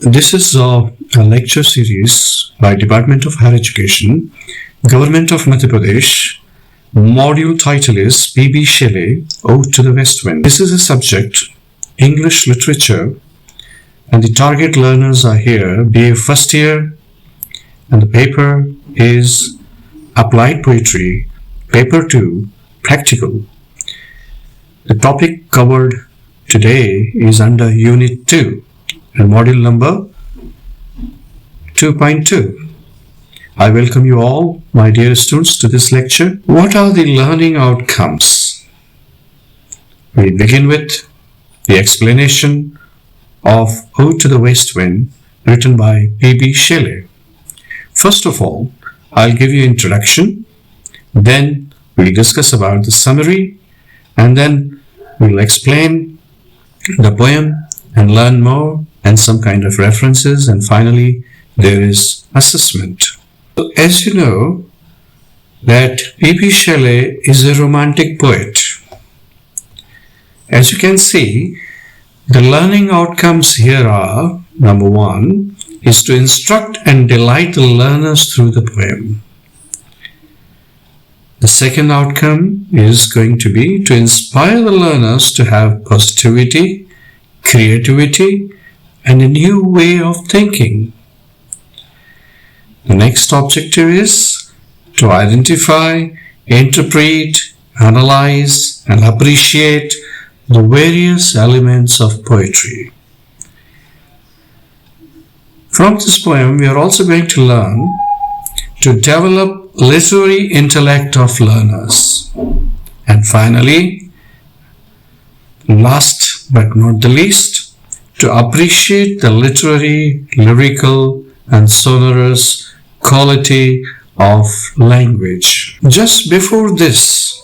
This is a lecture series by Department of Higher Education, Government of Madhya Pradesh. Module title is B.B. Shelley, Ode to the West Wind. This is a subject, English Literature, and the target learners are here, BA first year, and the paper is Applied Poetry, Paper 2, Practical. The topic covered today is under Unit 2 and module number 2.2. I welcome you all, my dear students, to this lecture. What are the learning outcomes? We begin with the explanation of Ode to the West Wind, written by B.B. Shelley. First of all, I'll give you introduction, then we'll discuss about the summary, and then we'll explain the poem and learn more and some kind of references, and finally there is assessment. So, as you know, that B.B. Shelley is a romantic poet. As you can see, the learning outcomes here are, number one, is to instruct and delight the learners through the poem. The second outcome is going to be to inspire the learners to have positivity, creativity, and a new way of thinking. The next objective is to identify, interpret, analyze, and appreciate the various elements of poetry. From this poem, we are also going to learn to develop literary intellect of learners. And finally, last but not the least, to appreciate the literary, lyrical, and sonorous quality of language. Just before this,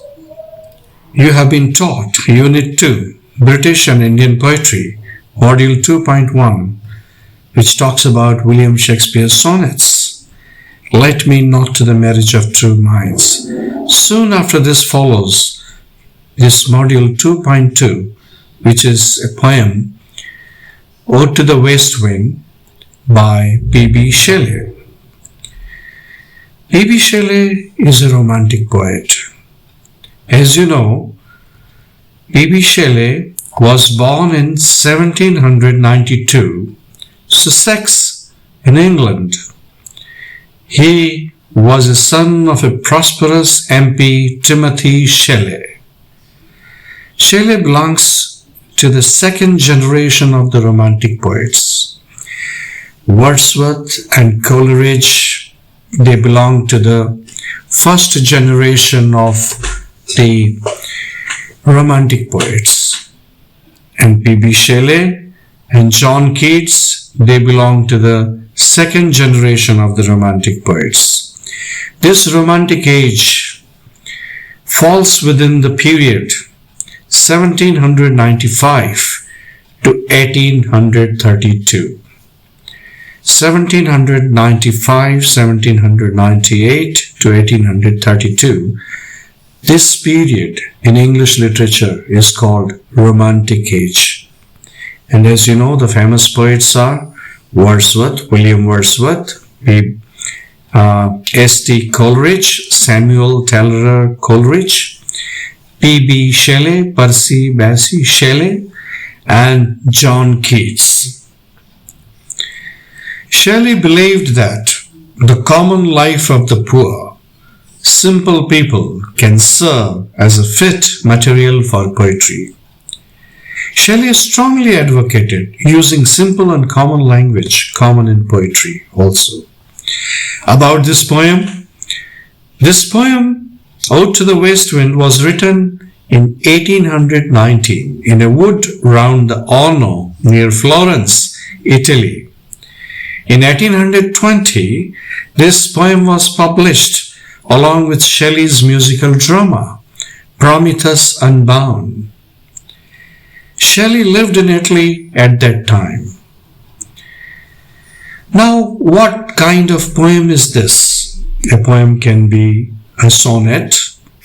you have been taught Unit 2, British and Indian Poetry, Module 2.1, which talks about William Shakespeare's sonnets. Let me not to the marriage of true minds. Soon after this follows this Module 2.2, which is a poem, Ode to the West Wind, by B.B. Shelley. B.B. Shelley is a romantic poet. As you know, B.B. Shelley was born in 1792, Sussex, in England. He was a son of a prosperous MP, Timothy Shelley. Shelley belongs to the second generation of the Romantic poets. Wordsworth and Coleridge, they belong to the first generation of the Romantic poets. And B.B. Shelley and John Keats, they belong to the second generation of the Romantic poets. This Romantic age falls within the period 1795 to 1832. 1795, 1798 to 1832. This period in English literature is called Romantic Age. And as you know, the famous poets are Wordsworth, William Wordsworth, S.T. Coleridge, Samuel Taylor Coleridge, P.B. Shelley, Percy Bysshe Shelley, and John Keats. Shelley believed that the common life of the poor, simple people can serve as a fit material for poetry. Shelley strongly advocated using simple and common language, common in poetry also. About this poem, Ode to the West Wind, was written in 1819 in a wood round the Arno near Florence, Italy. In 1820, this poem was published along with Shelley's musical drama, Prometheus Unbound. Shelley lived in Italy at that time. Now, what kind of poem is this? A poem can be a sonnet,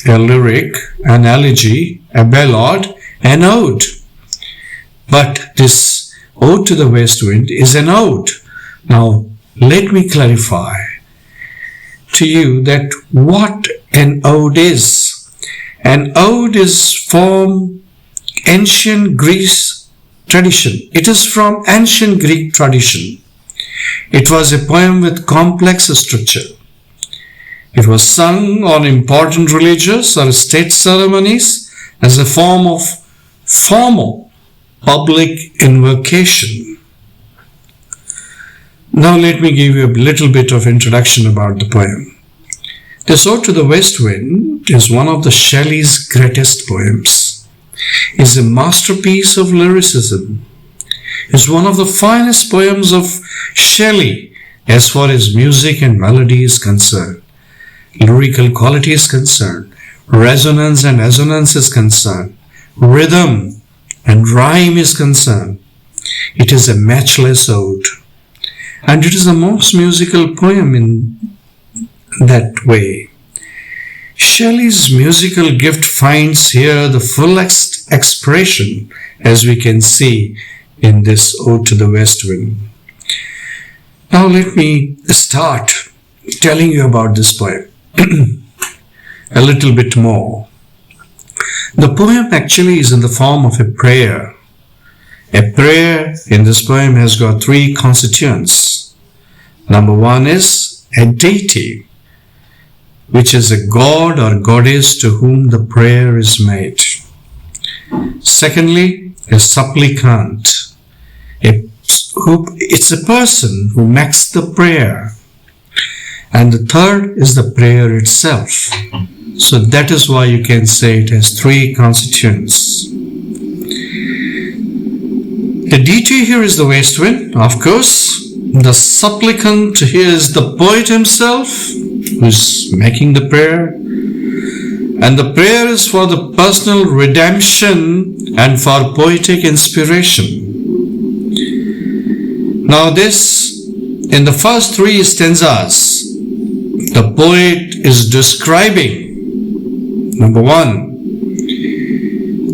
a lyric, an elegy, a ballad, an ode. But this Ode to the West Wind is an ode. Now, let me clarify to you that what an ode is. An ode is from ancient Greece tradition. It is from ancient Greek tradition. It was a poem with complex structure. It was sung on important religious or state ceremonies as a form of formal public invocation. Now let me give you a little bit of introduction about the poem. This Ode to the West Wind is one of the Shelley's greatest poems. It is a masterpiece of lyricism. It is one of the finest poems of Shelley as far as music and melody is concerned, lyrical quality is concerned, resonance and assonance is concerned, rhythm and rhyme is concerned. It is a matchless ode. And it is the most musical poem in that way. Shelley's musical gift finds here the fullest expression, as we can see in this Ode to the West Wind. Now let me start telling you about this poem a little bit more. The poem actually is in the form of a prayer. A prayer in this poem has got three constituents. Number one is a deity, which is a god or goddess to whom the prayer is made. Secondly, a supplicant. It's a person who makes the prayer. And the third is the prayer itself. So that is why you can say it has three constituents. The deity here is the West Wind, of course. The supplicant here is the poet himself, who is making the prayer. And the prayer is for the personal redemption and for poetic inspiration. Now this, in the first three stanzas, the poet is describing, number one,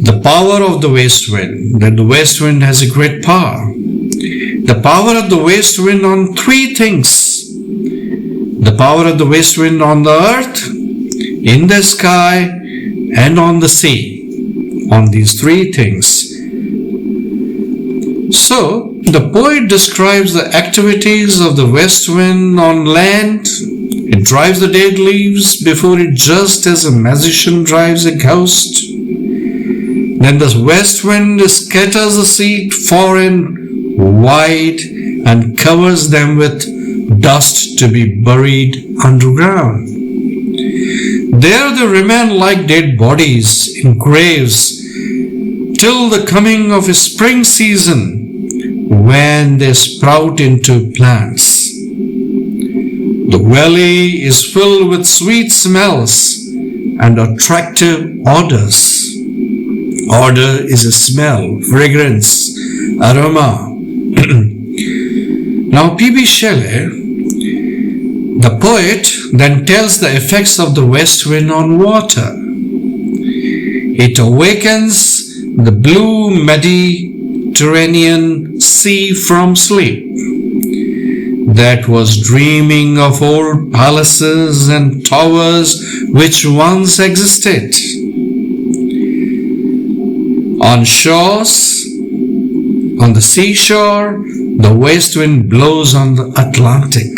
the power of the West Wind, that the West Wind has a great power. The power of the West Wind on three things. The power of the West Wind on the earth, in the sky, and on the sea. On these three things. So, the poet describes the activities of the West Wind on land. It drives the dead leaves before it, just as a magician drives a ghost. Then the West Wind scatters the seed far and wide and covers them with dust to be buried underground. There they remain like dead bodies in graves till the coming of a spring season, when they sprout into plants. The valley is filled with sweet smells and attractive odors. Odor is a smell, fragrance, aroma. Now P.B. Shelley, the poet, then tells the effects of the West Wind on water. It awakens the blue Mediterranean Sea from sleep, that was dreaming of old palaces and towers which once existed. On shores, on the seashore, the West Wind blows on the Atlantic.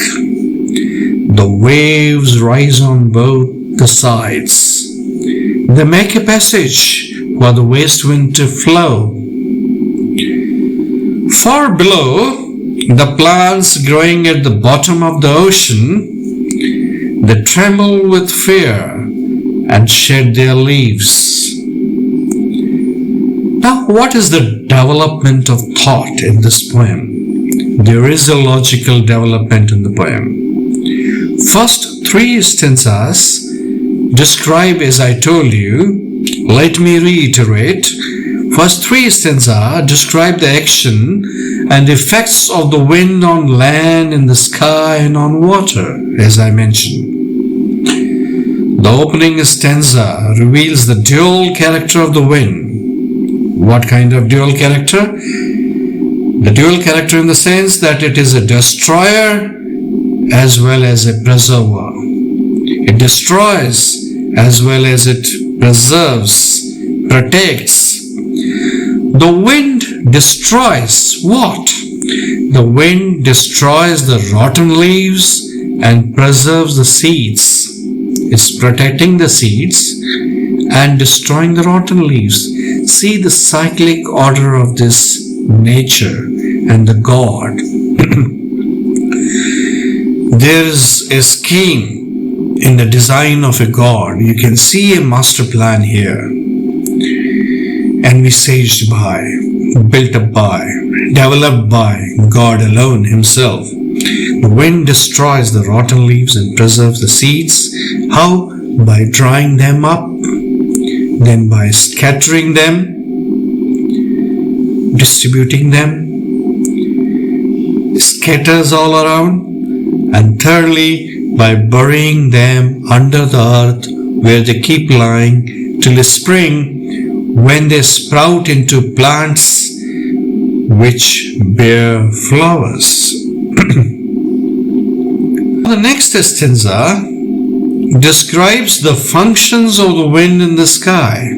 The waves rise on both the sides. They make a passage for the West Wind to flow. Far below, the plants growing at the bottom of the ocean, they tremble with fear and shed their leaves. Now, what is the development of thought in this poem? There is a logical development in the poem. First three stanzas describe, as I told you, let me reiterate, first three stanzas describe the action and effects of the wind on land, in the sky, and on water, as I mentioned. The opening stanza reveals the dual character of the wind. What kind of dual character? The dual character in the sense that it is a destroyer as well as a preserver. It destroys as well as it preserves, protects. The wind destroys what? The wind destroys the rotten leaves and preserves the seeds. It's protecting the seeds and destroying the rotten leaves. See the cyclic order of this nature and the God. There is a scheme in the design of a God. You can see a master plan here, envisaged by, built up by, developed by God alone himself. The wind destroys the rotten leaves and preserves the seeds. How? By drying them up, then by scattering them, distributing them, scatters all around, and thirdly by burying them under the earth where they keep lying till the spring, when they sprout into plants which bear flowers. The next stanza describes the functions of the wind in the sky.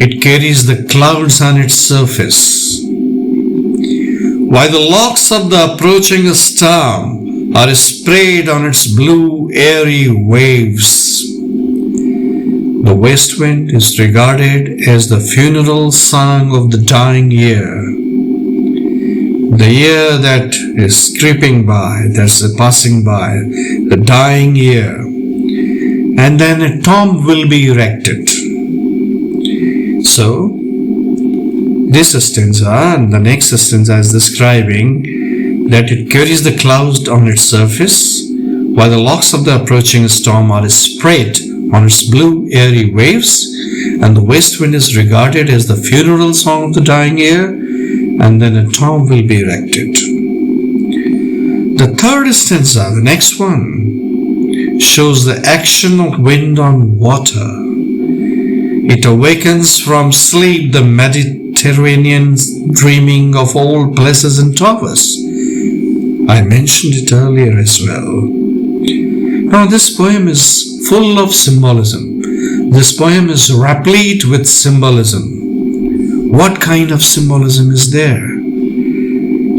It carries the clouds on its surface, while the locks of the approaching storm are sprayed on its blue, airy waves. The west wind is regarded as the funeral song of the dying year. The year that is creeping by, that's passing by, the dying year. And then a tomb will be erected. So, this stanza and the next stanza is describing that it carries the clouds on its surface, while the locks of the approaching storm are sprayed on its blue, airy waves, and the west wind is regarded as the funeral song of the dying year, and then a tomb will be erected. The third stanza, the next one, shows the action of wind on water. It awakens from sleep the Mediterranean dreaming of old places and towers. I mentioned it earlier as well. Now this poem is full of symbolism. This poem is replete with symbolism. What kind of symbolism is there?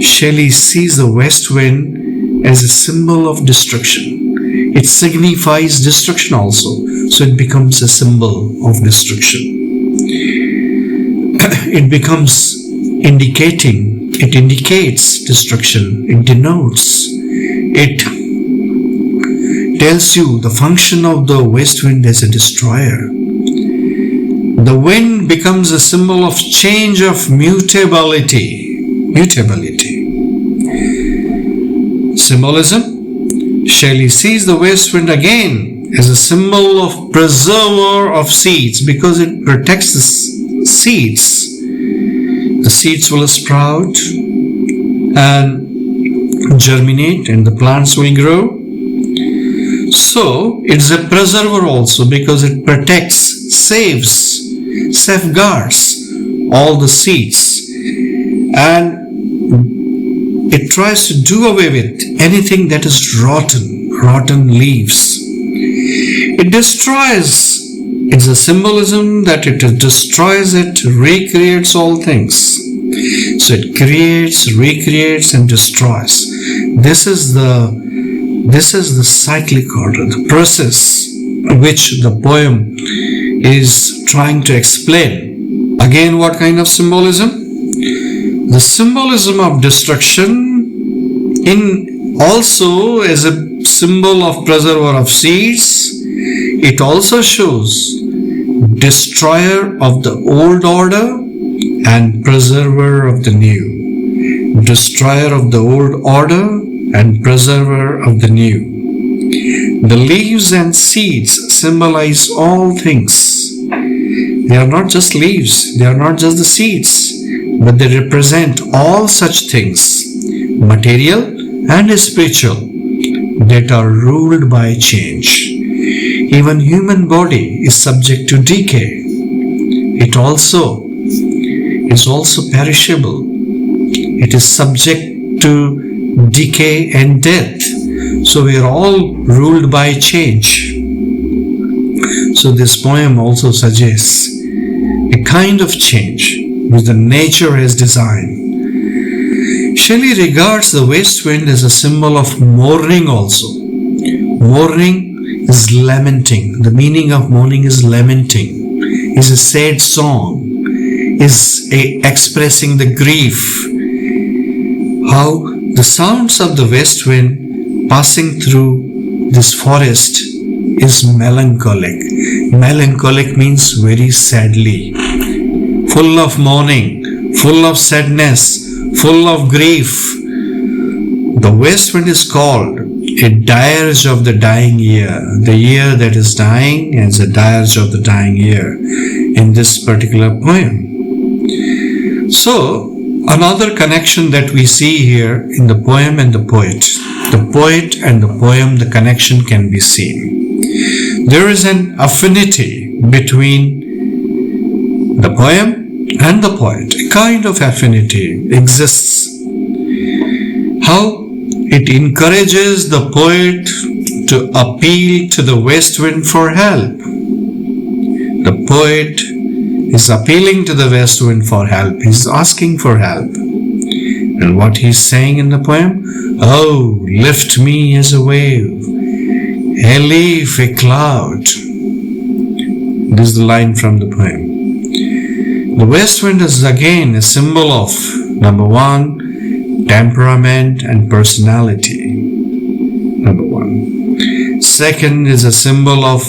Shelley sees the west wind as a symbol of destruction. It signifies destruction also, so it becomes a symbol of destruction. It becomes it indicates destruction, it denotes, it tells you the function of the west wind as a destroyer. The wind becomes a symbol of change, of mutability. Symbolism. Shelley sees the west wind again as a symbol of preserver of seeds because it protects the seeds. The seeds will sprout and germinate and the plants will grow. So it's a preserver also because it protects, saves, safeguards all the seeds, and it tries to do away with anything that is rotten leaves. It destroys. It's a symbolism that it destroys, it recreates all things. So it creates, recreates, and destroys. This is the cyclic order, the process which the poem is trying to explain. Again, what kind of symbolism? The symbolism of destruction in also as a symbol of preserver of seeds. It also shows destroyer of the old order and preserver of the new. Destroyer of the old order and preserver of the new. The leaves and seeds symbolize all things. They are not just leaves, they are not just the seeds, but they represent all such things, material and spiritual, that are ruled by change. Even human body is subject to decay. It is also perishable. it is subject to decay and death. So we are all ruled by change. So this poem also suggests a kind of change which the nature has designed. Shelley regards the west wind as a symbol of mourning also. Mourning is lamenting. The meaning of mourning is lamenting, is a sad song, is expressing the grief. How the sounds of the west wind passing through this forest is melancholic. Melancholic means very sadly, full of mourning, full of sadness, full of grief. The west wind is called a dirge of the dying year. The year that is dying is a dirge of the dying year in this particular poem. So, another connection that we see here in the poem and the poet. The poet and the poem, the connection can be seen. There is an affinity between the poem and the poet. A kind of affinity exists. How it encourages the poet to appeal to the west wind for help. The poet is appealing to the west wind for help. He's asking for help. And what he's saying in the poem? Oh, lift me as a wave, a leaf, a cloud. This is the line from the poem. The west wind is again a symbol of, number one, temperament and personality. Number one. Second is a symbol of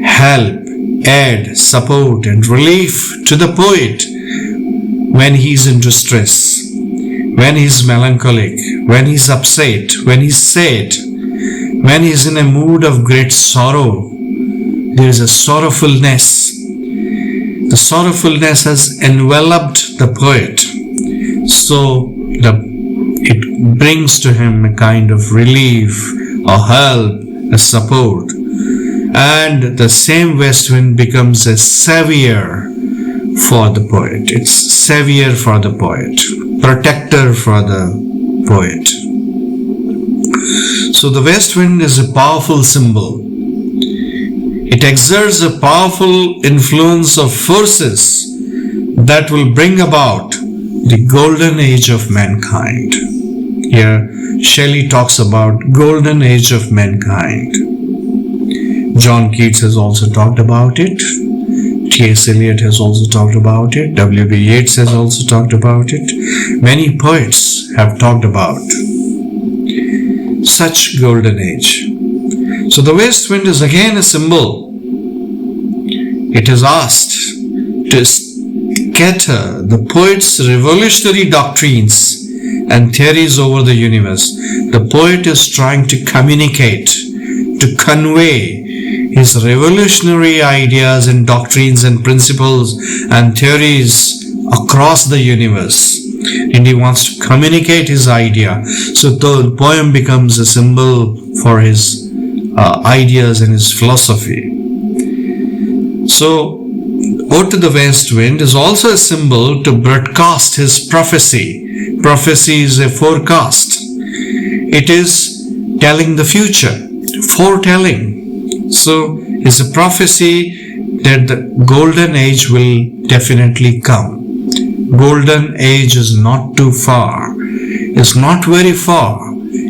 help, aid, support and relief to the poet when he's in distress, when he's melancholic, when he's upset, when he's sad, when he's in a mood of great sorrow. There is a sorrowfulness. The sorrowfulness has enveloped the poet. So it brings to him a kind of relief, a help, a support. And the same west wind becomes a savior for the poet. It's savior for the poet, protector for the poet. So the west wind is a powerful symbol. It exerts a powerful influence of forces that will bring about the golden age of mankind. Here, Shelley talks about golden age of mankind. John Keats has also talked about it. T.S. Eliot has also talked about it. W.B. Yeats has also talked about it. Many poets have talked about such golden age. So the west wind is again a symbol. It is asked to scatter the poet's revolutionary doctrines and theories over the universe. The poet is trying to communicate, to convey his revolutionary ideas and doctrines and principles and theories across the universe. And he wants to communicate his idea. So the poem becomes a symbol for his ideas and his philosophy. So, Ode to the West Wind is also a symbol to broadcast his prophecy. Prophecy is a forecast. It is telling the future, foretelling. So, it's a prophecy that the golden age will definitely come. Golden age is not too far. It's not very far.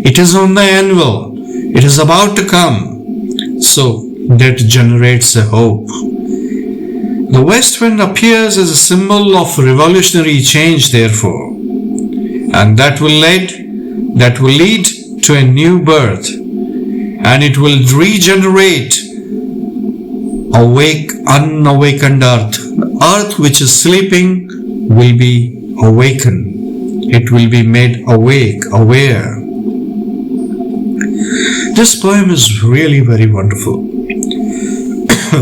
It is on the anvil. It is about to come. So, that generates a hope. The west wind appears as a symbol of revolutionary change, therefore, and that will lead to a new birth, and it will regenerate unawakened earth. The earth which is sleeping will be awakened. It will be made awake, aware. This poem is really very wonderful.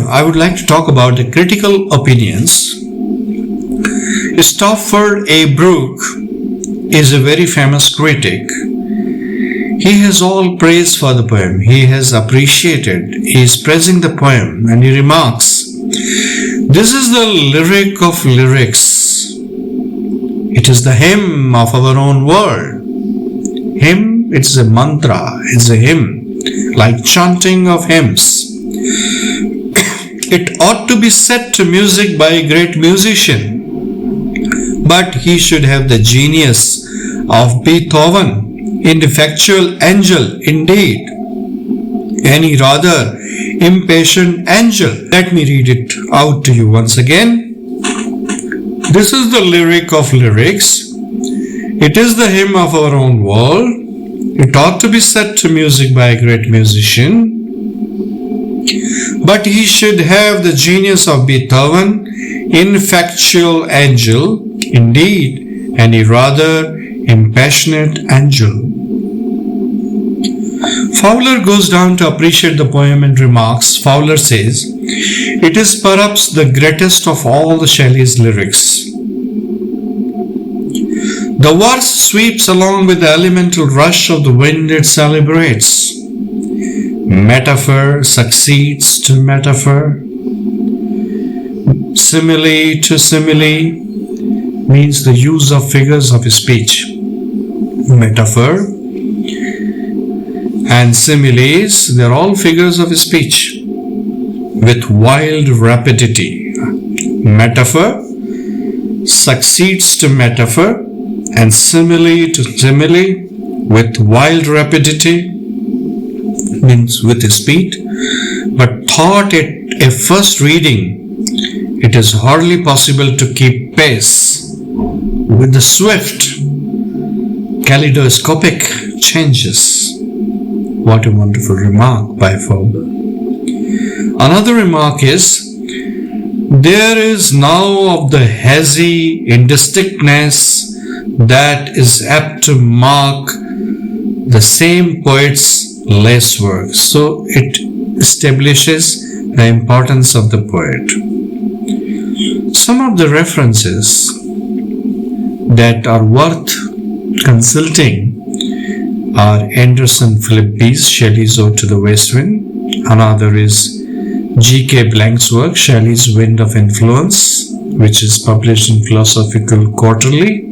I would like to talk about the critical opinions. Stafford A. Brooke is a very famous critic. He has all praise for the poem. He has appreciated. He is praising the poem and he remarks, "This is the lyric of lyrics. It It is the hymn of our own world. Hymn, it's a mantra, it's a hymn, like chanting of hymns. It ought to be set to music by a great musician, but he should have the genius of Beethoven, ineffectual angel indeed, any rather impatient angel. Let me read it out to you once again. This is the lyric of lyrics. It is the hymn of our own world. It ought to be set to music by a great musician, but he should have the genius of Beethoven, ineffectual angel indeed, and a rather impassionate angel. Fowler goes down to appreciate the poem and remarks. Fowler says, it is perhaps the greatest of all the Shelley's lyrics. The verse sweeps along with the elemental rush of the wind it celebrates. Metaphor succeeds to metaphor. Simile to simile means the use of figures of speech. Metaphor and similes, they're all figures of speech with wild rapidity. Metaphor succeeds to metaphor and simile to simile with wild rapidity, means with speed, but thought at a first reading, it is hardly possible to keep pace with the swift kaleidoscopic changes. What a wonderful remark by Fowler. Another remark is, there is now of the hazy indistinctness that is apt to mark the same poet's lace work. So it establishes the importance of the poet. Some of the references that are worth consulting are Anderson Philippe's Shelley's Ode to the West Wind. Another is G.K. Blank's work, Shelley's Wind of Influence, which is published in Philosophical Quarterly.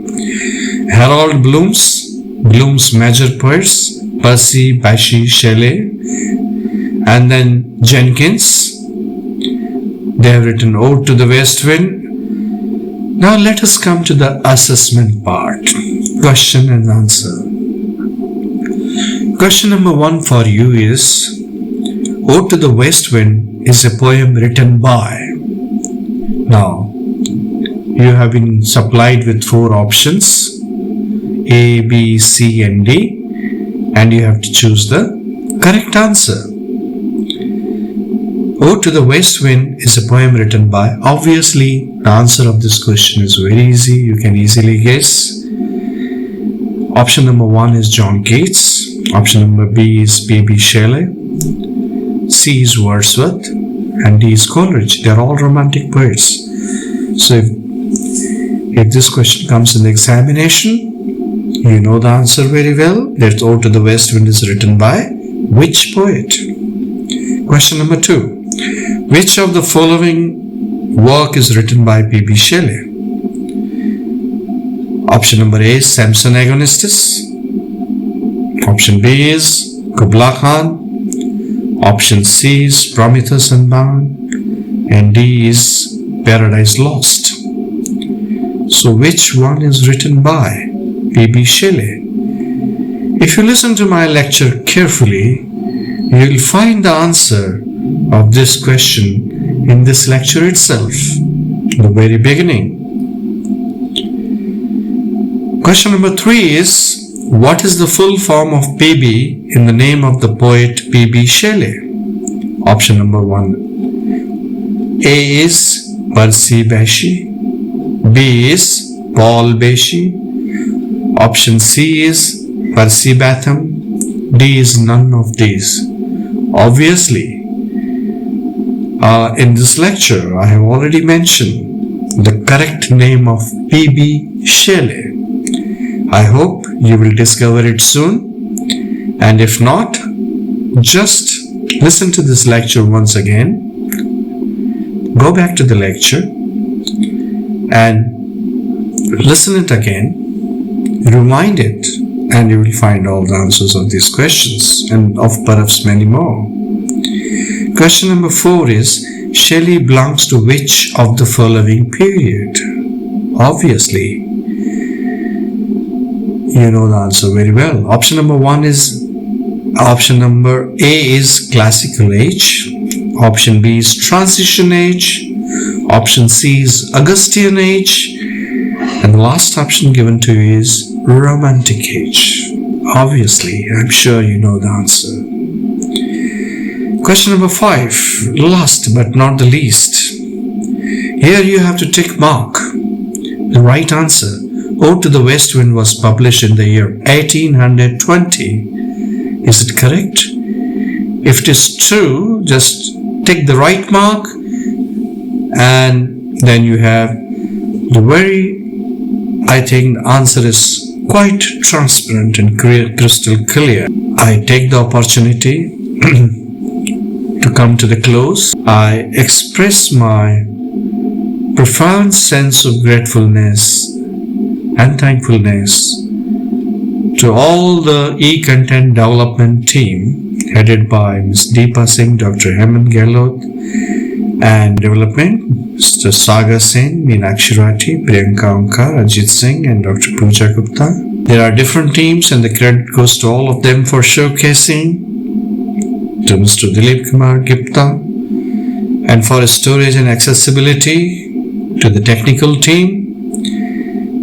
Harold Bloom's Major Poets, Percy Bysshe Shelley, and then Jenkins. They have written Ode to the West Wind. Now let us come to the assessment part, question and answer. Question number 1 for you is, Ode to the West Wind is a poem written by. Now, you have been supplied with 4 options, A, B, C and D, and you have to choose the correct answer. Ode to the West Wind is a poem written by. Obviously, the answer of this question is very easy. You can easily guess. Option number 1 is John Keats. Option number B is P.B. Shelley. C is Wordsworth. And D is Coleridge. They are all romantic poets. So if this question comes in the examination, you know the answer very well. That Ode to the West Wind is written by which poet? Question number 2. Which of the following work is written by P.B. Shelley? Option number A is Samson Agonistes. Option B is Kubla Khan. Option C is Prometheus Unbound. And D is Paradise Lost. So which one is written by P.B. Shelley? If you listen to my lecture carefully, you will find the answer of this question in this lecture itself, the very beginning. Question number 3 is, what is the full form of P.B. in the name of the poet P.B. Shelley? Option number 1. A is Percy Bysshe. B is Paul Bysshe. Option C is Percy Batham. D is none of these. Obviously, in this lecture, I have already mentioned the correct name of P.B. Shelley. I hope you will discover it soon. And if not, just listen to this lecture once again. Go back to the lecture and Listen it again, rewind it, and you will find all the answers of these questions and of perhaps many more. Question number 4 is, Shelley belongs to which of the following period? Obviously, you know the answer very well. Option number A is classical age. Option B is transition age. Option C is Augustan age. And the last option given to you is romantic age. Obviously, I'm sure you know the answer. Question number 5, last but not the least. Here you have to tick mark the right answer. Ode to the West Wind was published in the year 1820. Is it correct? If it is true, just tick the right mark, and then you have I think the answer is quite transparent and crystal clear. I take the opportunity to come to the close. I express my profound sense of gratefulness and thankfulness to all the e-content development team headed by Ms. Deepa Singh, Dr. Hemant Gehlot, and development Mr. Sagar Singh, Meenakshi Rathi, Priyanka Onkar, Ajit Singh, and Dr. Pooja Gupta. There are different teams, and the credit goes to all of them for showcasing, to Mr. Dilip Kumar Gupta, and for storage and accessibility to the technical team,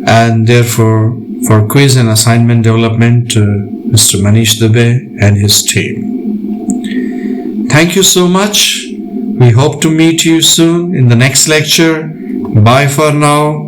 and therefore for quiz and assignment development to Mr. Manish Dubey and his team. Thank you so much. We hope to meet you soon in the next lecture. Bye for now.